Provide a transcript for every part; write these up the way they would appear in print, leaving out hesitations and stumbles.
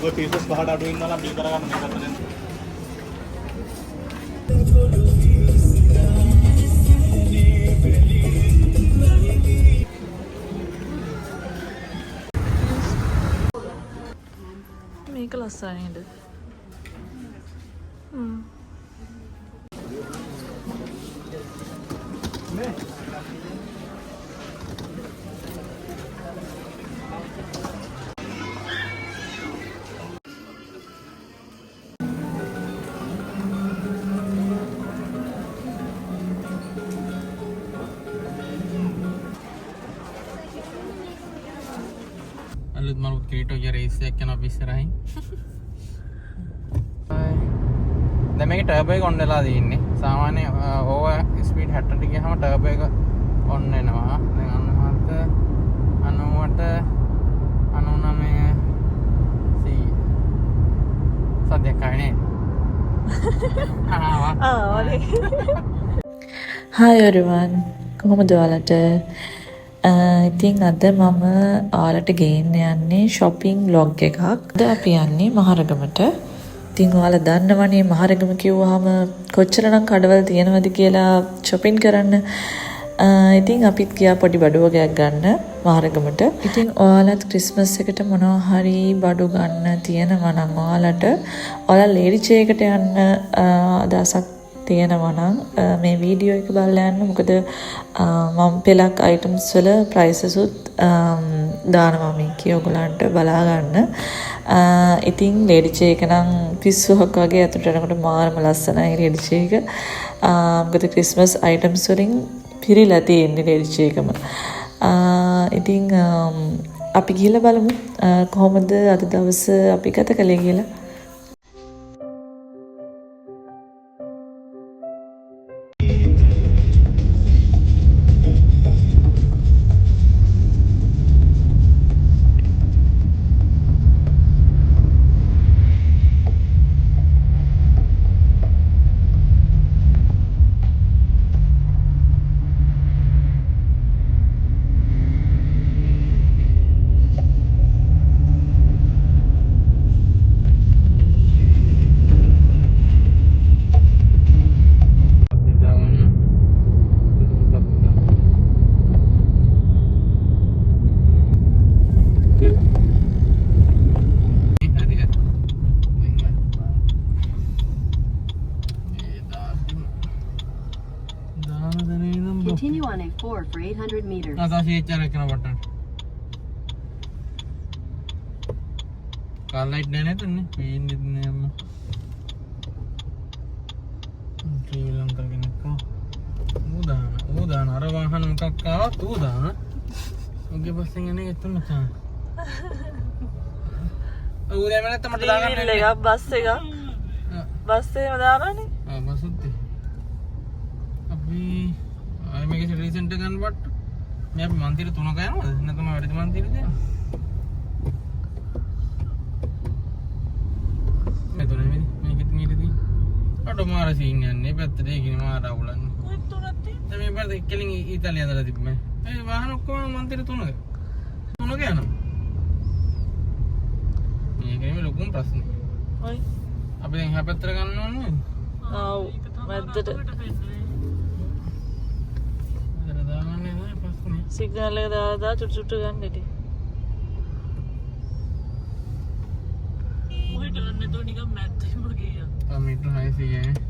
ඔය පීසස් පහට අඩු ඉන්නවා නම් බිල් කරගන්න මේක අතරින්. මේක ලස්සනයිද? අලුත් මරුත් ක්‍රීටෝගේ රේස් එකක් යන අපි ඉස්සරහින්. දැන් මේකේ ටර්බෝ එක ඔන් වෙලා තියෙන්නේ. සාමාන්‍ය ඕවර් ස්පීඩ් 60ට ගියාම ටර්බෝ එක ඔන් වෙනවා. දැන් 97 99 සද්දයක් ආවේ නේ. Hi everyone. කොහොමද ඔයාලට? ඉතින් අද මම ඔයාලට ගේන්න යන්නේ shopping vlog එකක්. අද අපි යන්නේ මහරගමට. ඉතින් ඔයාලා දන්නවනේ මහරගම කිව්වහම කොච්චරනම් කඩවල් තියෙනවද කියලා shopping කරන්න. ඉතින් අපිත් ගියා පොඩි බඩු වගයක් ගන්න මහරගමට. ඉතින් ඔයාලත් ක්‍රිස්මස් එකට මොනවා හරි බඩු ගන්න තියෙනවා නම් ඔයාලා ලේඩි එකට යන්න අදහසක් තියෙනවා නම් මේ වීඩියෝ එක බලලා යන්න. මොකද මම පෙලක් අයිටම්ස් වල ප්‍රයිසස් උත් දානවා මේකේ ඔයගලන්ට බලා ගන්න. ඉතින් ලේඩි එක නම් පිස්සුවක් වගේ අතට යනකොට මාරම ලස්සනයි ලේඩි එක. මොකද ක්‍රිස්මස් අයිටම්ස් වලින් පිරීලා තියෙන්නේ ලේඩි එකම. ඉතින් අපි ගිහලා බලමු කොහොමද අද දවස අපි ගත කළේ කියලා. Continue on A4 for 800 meters. car light නැහැ නේද? පේන්නේ නැහැ අම්මා. ශ්‍රී ලංකා කෙනෙක් ඌදාන අර වාහන මොකක් ආවත් ඌදාන. උගේ බස්ෙන් යන්නේ එතන මචං. ඌදෑම නැත්නම් මට දාගන්න එකක් බස් එකක්. බස් එකම දානවනේ. බස් උත්තේ. අපි ආයෙ මේකේ රීසෙන්ට් එක ගන්නවට මේ අපි මන්තිර 3ක යනවද? නැත්නම් වැඩි මන්තිරද? මෙතනනේ මේකෙත් නීටදී. අඩ මාර සීන් යන්නේ පැත්තට ඒකින මාර අවුලන්නේ. කොහෙද 3ක් තියෙන්නේ? දැන් මේ පැත්තේ කෙලින් ඉතාලිය දාලා තිබ්බේ. මේ වාහන ඔක්කොම මන්තිර 3ක. 3ක යනවා. මේකේම ලොකුම ප්‍රශ්නේ. ඔයි අපි දැන් එහා පැත්තට ගන්න ඕනේ. ආව් මැද්දට සිග්නල් එක දාලා චුට්ටු ගන්න ඉතින්. ඔය ගන්න තෝ නිකන් මැද්දේම ගියා. මීටර 600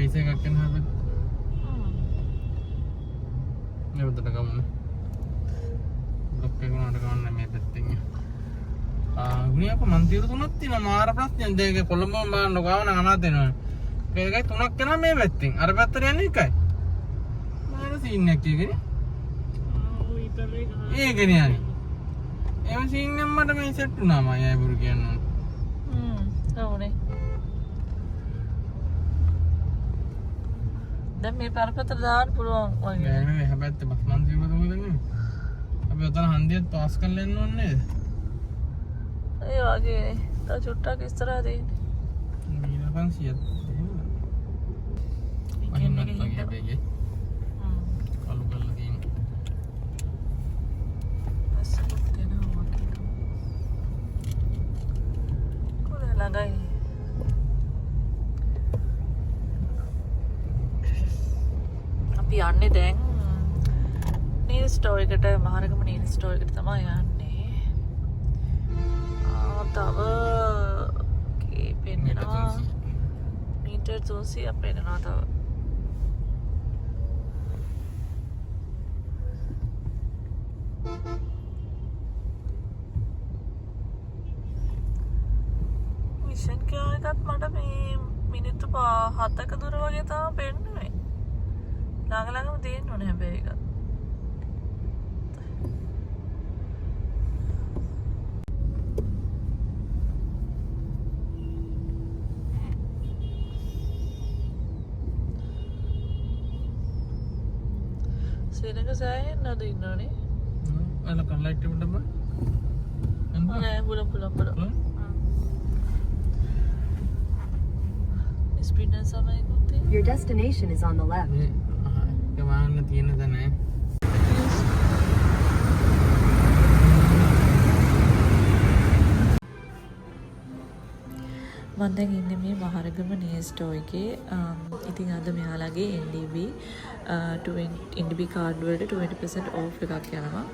Isa එකක් යන හැබැයි. නෙවතට ගමු. බ්ලොක් එක උනාට ගමන් මේ පැත්තෙන්. ගුණිය අප මන්තිර තුනක් තියෙනවා මාර ප්‍රශ්නයක් දැන් ඒක කොළඹ බාන්න ගාවන අනාත වෙනවා ඒකයි තුනක් යනවා මේ පැත්තෙන් අර පැත්තට යන්නේ එකයි මාර සීන් එකක් ඒකනේ ඒකනේ යන්නේ එම සීන් එක මට මේ සෙට් වුණා මම අයබුරු කියනවා ඕනේ දැන් මේ පරපතට දාන්න පුළුවන් වගේ නෑ මේ හැබැයි බස් මන්තිර තුනක් අපි උතන හන්දියත් පාස් කරලා එන්න ඕනේ නේද ඒ වගේ තා චුට්ටක් ඉස්සරහා තියෙන්නේ මීන 500ක් අහින්නත් වගේ හැබැයි කලු කරලා තියෙනවා අස්සක් දෙනවා වගේ කොහෙ ළඟයි අපි යන්නේ දැන් නීල් ස්ටෝර් එකට මහරගම නීල් ස්ටෝර් එකට තමයි යන්නේ තව පෙන්නවා මීටර් 300ක් පෙන්නවා තව මිෂන් කියා එකත් මට මේ මිනිත්තු 7ක දුර වගේ තමයි පෙන්නුවේ ළඟ ළඟම තියෙන්න ඕනේ හැබැයි ඒක සේනක සෑහෙන් නද ඉන්නෝනේ අල කන්ලයිට් එකට බා නෑ පුල ස්පීඩ් එක සමයකුත් තියෙනවා Your destination is on the left. ඒක වාහන තියෙන තැන මම දැන් ඉන්නේ මේ මහරගම නියර් ස්ටෝර් එකේ ඉතින් අද මෙයාලගේ NDB කාඩ් වලට 20% off එකක් යනවා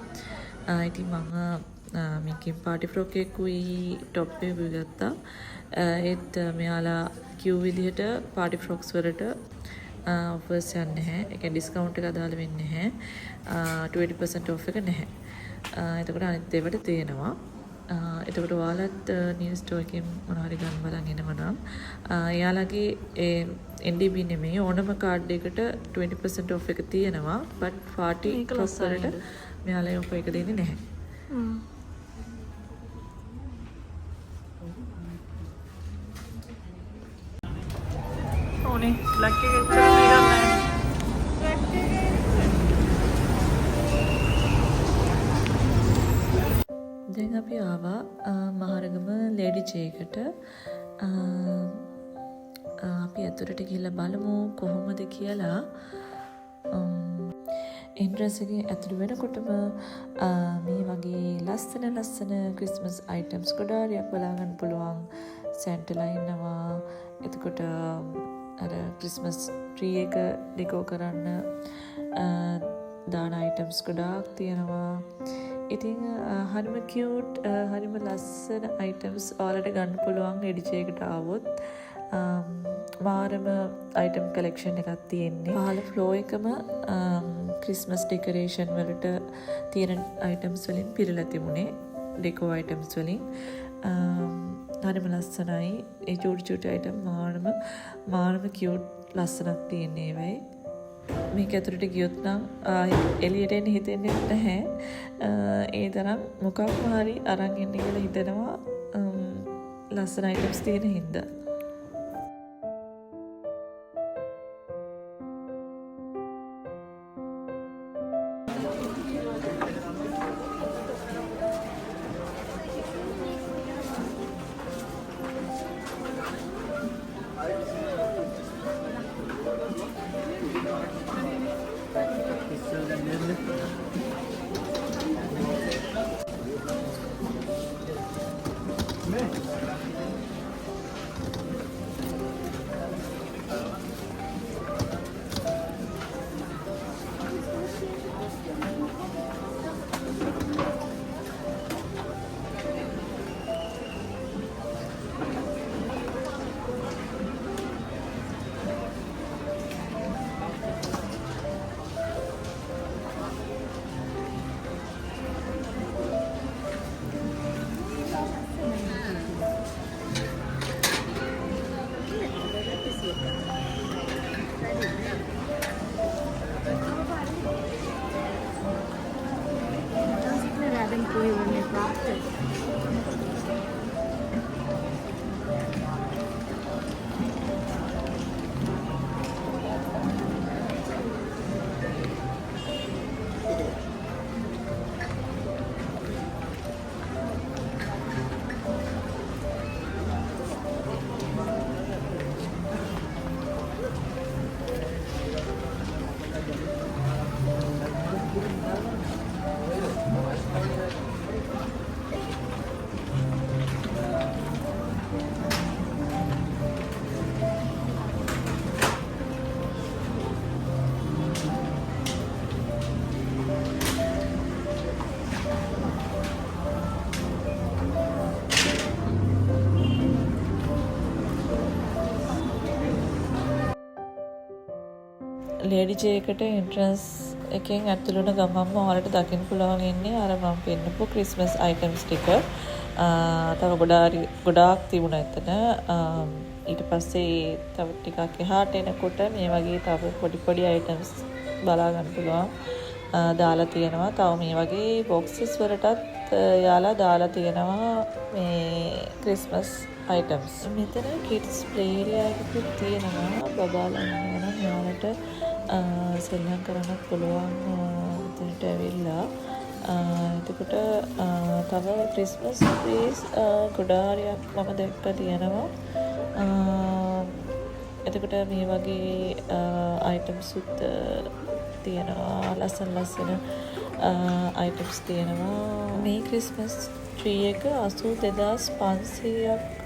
ඉතින් මම මේකෙන් පාටි ෆ්‍රොක් එකකුයි টොප් එකකුයි ගත්තා ඒත් මෙයාලා කිව් විදිහට පාටි ෆ්‍රොක්ස් වලට offers යන්නේ නැහැ ඒ කියන්නේ ඩිස්කවුන්ට් එක අදාළ වෙන්නේ නැහැ 20% off එක නැහැ එතකොට අනිත් ඒවාට තියෙනවා එතකොට ඔයාලත් නියර් ස්ටෝර් එකෙන් මොනවා හරි ගන්න බලන් එනවා නම් එයාලගේ ඒ NDB නෙමෙයි ඕනම කාඩ් එකකට 20% off එක තියෙනවා but party ෆ්‍රොක්ස් වලට මෙයාලා offer එක දෙන්නේ නැහැ ඕනේ ලක් එක එච්චර නෑ දැන් අපි ආවා මහරගම ලේඩි ජේ එකට අපි ඇතුළට ගිහිල්ලා බලමු කොහොමද කියලා එන්ට්‍රන්ස් එකේ ඇතුළු වෙනකොටම මේ වගේ ලස්සන ක්‍රිස්මස් අයිටම්ස් ගොඩාරියක් බලා ගන්න පුළුවන් සැන්ටලා ඉන්නවා එතකොට අර ක්‍රිස්මස් ට්‍රී එක ඩෙකෝ කරන්න දාන අයිටම්ස් ගොඩාක් තියෙනවා ඉතින් හරිම කියුට් හරිම ලස්සන අයිටම්ස් ඔයාලට ගන්න පුළුවන් එඩිජේ එකට ආවොත් මාරම අයිටම් කලෙක්ෂන් එකක් තියෙන්නේ පහළ ෆ්ලෝ එකම ක්‍රිස්මස් ඩෙකරේෂන් වලට තියෙන අයිටම්ස් වලින් පිරලා තිබුණේ ඩෙකෝ අයිටම්ස් වලින් හරිම ලස්සනයි ඒ චූටි අයිටම් මාරම කියුට් ලස්සනක් තියෙන්නේ ඒවයි මේක ඇතුළට ගියොත් නම් එළියට එන්න හිතෙන්නේ නැහැ ඒ තරම් මොකක්ම හරි අරන් එන්න කියලා හිතෙනවා ලස්සන අයිටම්ස් තියෙන හින්දා ලේඩි ජේ එකට එන්ට්‍රන්ස් එකෙන් ඇතුළු වෙන ගමන්ම ඔයාලට දකින්න පුළුවන් ඉන්නේ අර මම පෙන්නපු ක්‍රිස්මස් අයිටම්ස් ටික. තව ගොඩාක් තිබුණා එතන. ඊට පස්සේ තව ටිකක් එහාට එනකොට මේ වගේ තව පොඩි අයිටම්ස් බලා ගන්න පුළුවන්. දාලා තියෙනවා. තව මේ වගේ බොක්සස් වලටත් යාලා දාලා තියෙනවා මේ ක්‍රිස්මස් items. මෙතන kids play area එකකුත් තියෙනවා. බබාලා ඉන්නවා නම් යාලට සෙල්ලම් කරන්නත් පුළුවන් මෙතනට ඇවිල්ලා. එතකොට තව ක්‍රිස්මස් trees ගොඩාරියක් මම දැක්කා තියෙනවා. එතකොට මේ වගේ items උත් තියෙනවා. ලස්සන items තියෙනවා. මේ ක්‍රිස්මස් tree එක 82500ක්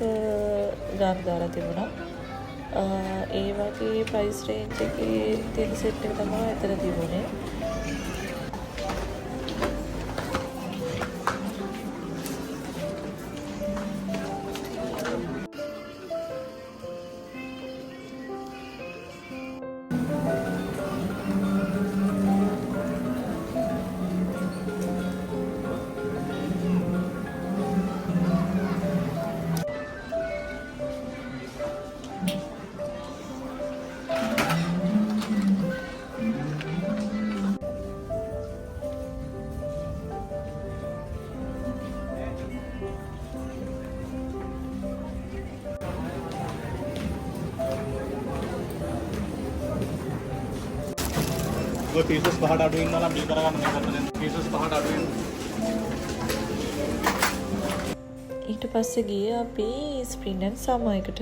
ගාන දාලා තිබුණා. ඒ වගේ price range එකේ තියෙන set එක තමයි එතන තිබුණේ. ඔය පීසස් පහට අඩු ඉන්නවා නම් බිල් කරගන්න මේ පැත්තෙන් පීසස් පහට අඩු වෙනවා. ඊට පස්සේ ගියේ අපි ස්ප්‍රින් ඇන්ඩ් සමර් එකට.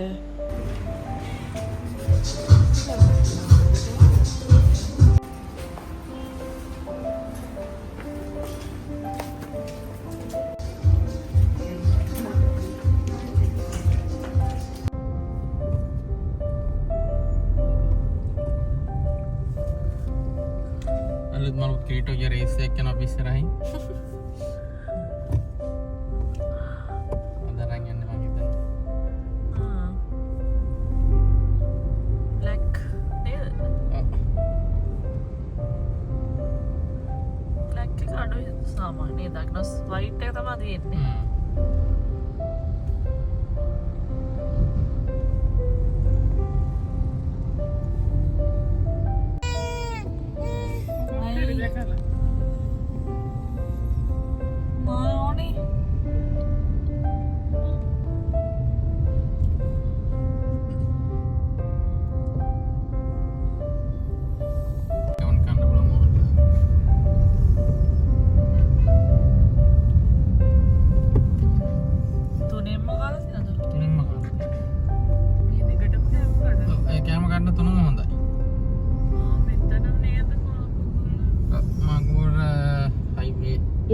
අලුත් මලුත් ක්‍රීටෝ ගිය රේස් එකක් යන අපි ඉස්සරහින් අදරන් යන්නේ මම හිතන්නේ බ්ලැක් නේද? බ්ලැක් එක අඩුයි සාමාන්‍යයෙන් දක්නස් වයිට් එක තමයි තියෙන්නේ.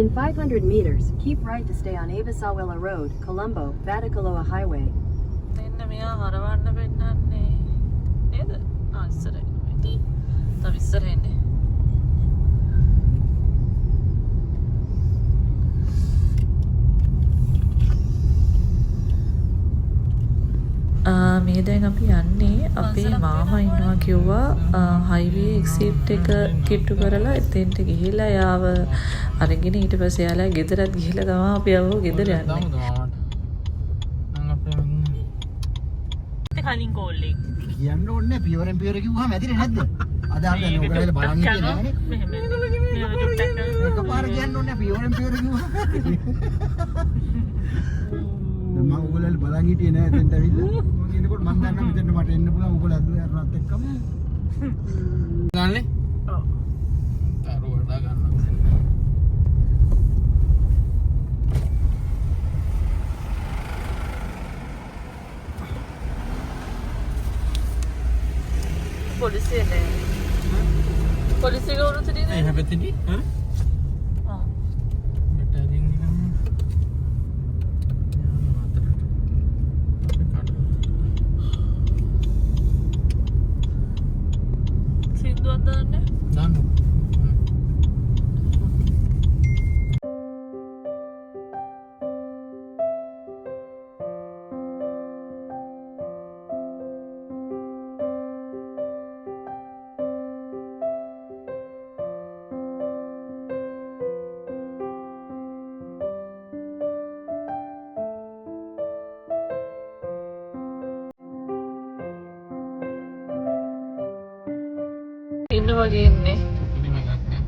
In 500 meters, keep right to stay on Avasawela Road, Colombo, Vaticaloa Highway. දෙන්න මෙයා හරවන්න පෙන්නන්නේ නේද? ඉස්සරහින්. තව ඉස්සරහින්. මේ දැන් අපි යන්නේ අපේ මාමා ඉන්නවා කිව්වා හයිවේ එක්සිට් එක කිට්ටු කරලා එතෙන්ට ගිහිල්ලා යාව අරගෙන ඊට පස්සේ යාලා ගෙදරත් ගිහිල්ලා තමයි අපි ආවෝ ගෙදර යන්නේ. කලින් කෝල් එක කියන්න ඕනේ පියවරෙන් පියවර කිව්වම ඇදිරේ නැද්ද? අද අපි දැන් ඔයගොල්ලෝ බලන් ඉන්නේ නෑනේ. එකපාර කියන්න ඕනේ පියවරෙන් පියවර කිව්වම. මම ඔයගොල්ලෝ බලන් හිටියේ නෑ එතෙන්ට ඇවිල්ලා. මම කියනකොට මම දන්නවා මෙතෙන්ට මට එන්න පුළුවන් ඔයගොල්ලෝ අදලත් එක්කම. ගන්නනේ? ඔව්. අර වඩා ගන්නවා. පොලිසිය නෑ. පොලිසිය ගවුරුත් තියෙන්නේ. ඒ හැබැයි හා? ආ. බැටරියෙන් නිකන් සින්දුවක් දාන්නේ? දාන්න. ඉන්න වගේ ඉන්නේ. ඉතින් එකක් නේ.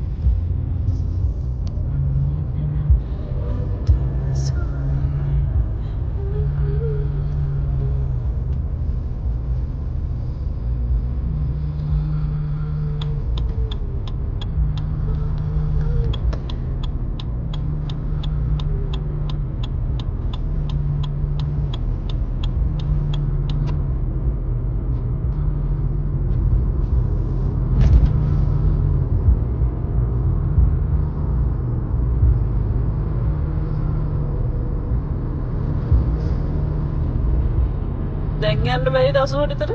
දැන් යන්න බැරිද 80 විතර?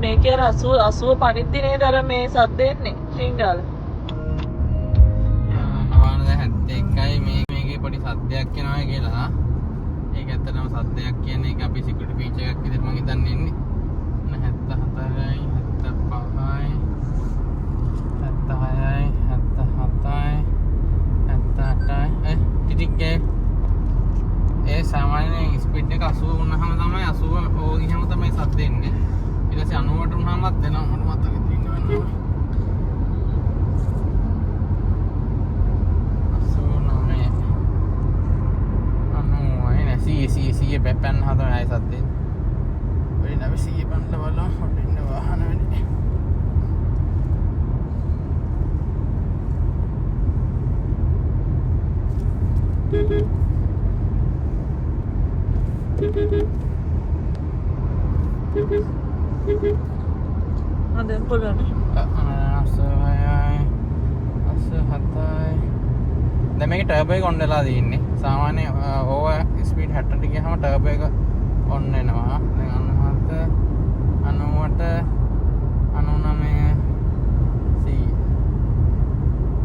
මේකේ අර 80 පනිද්දි නේද අර මේ සද්ද එන්නේ රින්ගාල. අවාන දැන් 71යි මේකේ පොඩි සද්දයක් එනවා කියලා. ඒක ඇත්තටම සද්දයක් කියන්නේ ඒක අපි සිකියුරිටි ෆීචර් එකක් විදිහට මම හිතන්නේ ඉන්නේ. 74යි 75යි 76යි 77යි 78යි ටිටික්ගේ ඒ සාමාන්‍යයෙන් ස්පීඩ් එක 80 වුණාම තමයි 80 ඕ ගියම තමයි සද්ද එන්නේ. ඊට පස්සේ 90ට වුණාමත් එනවා මට මතකෙ තියෙනවා. 89 පැපැන් හදන අය සද්දේ. වෙන අපි 100 බණ්ඩ බලලා හොට ඉන්න වාහන වෙන්නේ. දැන් පුළුවන්. 86යි 87යි. දැන් මේකේ ටර්බෝ එක ඔන් වෙලා තියෙන්නේ. සාමාන්‍ය ඕවර් ස්පීඩ් 60ට ගියහම ටර්බෝ එක ඔන් වෙනවා. දැන් 97 98 99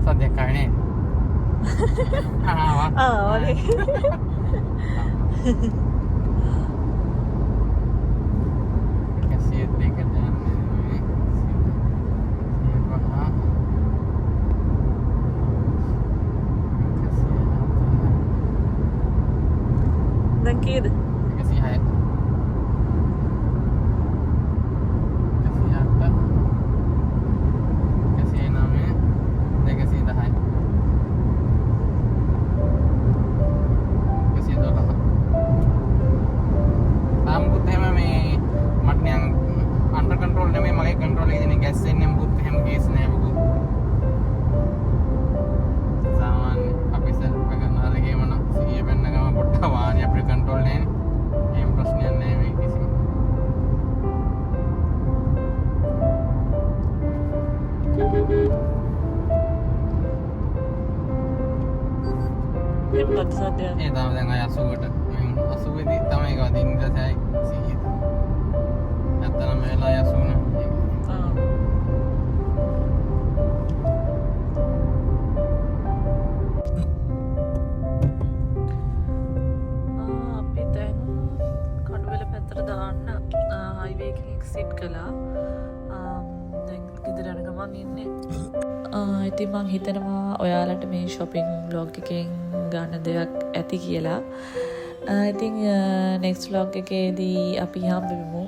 සද්දයක් ආවේ නේද? වගේ. කැසියත් දෙක දැන් දැන් කීයද? 106 එම්මත් සද්දයක්. ඒ තමයි දැන් අය 80ට 80 දී තමයි ඒක වදින්න ඉඳලා 100. නැත්තම් මෙලා 80 අපි දැන් කඩුවෙල පැත්තට දාන්න හයිවේ එකකින් එක්සිට් කළා. දැන් ගෙදර යන ගමන් ඉන්නේ. ඉතින් මං හිතනවා ඔයාලට මේ shopping vlog එකෙන් ගන්න දෙයක් ඇති කියලා. ඉතින් next vlog එකේදී අපි හම්බෙමු.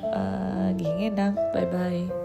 ගිහින් එන්නම්. bye bye.